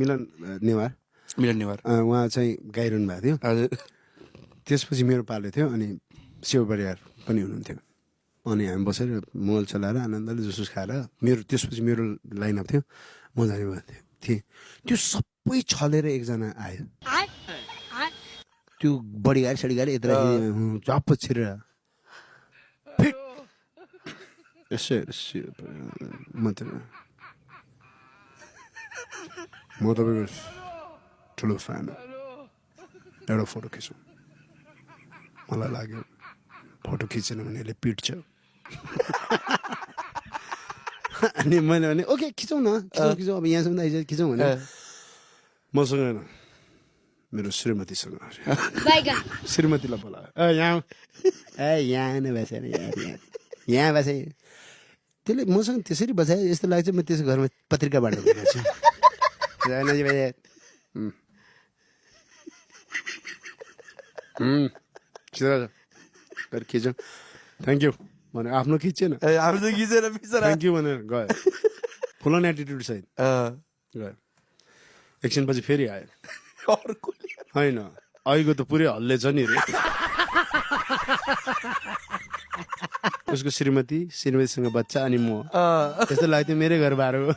मिलन नेवार उहाँ चाहिँ गाइरहनु भएको थियो। हजुर। त्यसपछि मेरो पालो थियो अनि शिव परियार पनि हुनुहुन्थ्यो। अनि हामी बसेर मोबाइल चलाएर आनन्दले जुसुस खाएर त्यसपछि मेरो लाइनअप थियो, म जाने भएको थिएँ। त्यो सबै छलेर एकजना आयो, त्यो बढी गाडी सडी गाडी यत्र झप्प छिरेर म तपाईँको ठुलो फ्यान हो, एउटा फोटो खिचौँ। मलाई लाग्यो फोटो खिचेन भने यसले पिट्छ। अनि मैले भने ओके खिचौँ न, खिचौँ अब यहाँसम्म आइज खिचौँ भने मसँग होइन, मेरो श्रीमतीसँग। श्रीमतीलाई बोलायो, यहाँ नै बसेर यहाँ बसे। त्यसले मसँग त्यसरी बसायो यस्तो लाग्छ म त्यस घरमा पत्रिका बाँड्नु छु। खिचौँ, थ्याङ्क यू भने आफ्नो खिचेन, थ्याङ्क यू भनेर गयो फुल अन एटिट्युड सहित गयो। एकछिनपछि फेरि आयो, होइन अहिलेको त पुरै हल्ले छ नि रे। उसको श्रीमतीसँग बच्चा अनि म, यस्तो लाग्थ्यो मेरै घर बाह्र हो।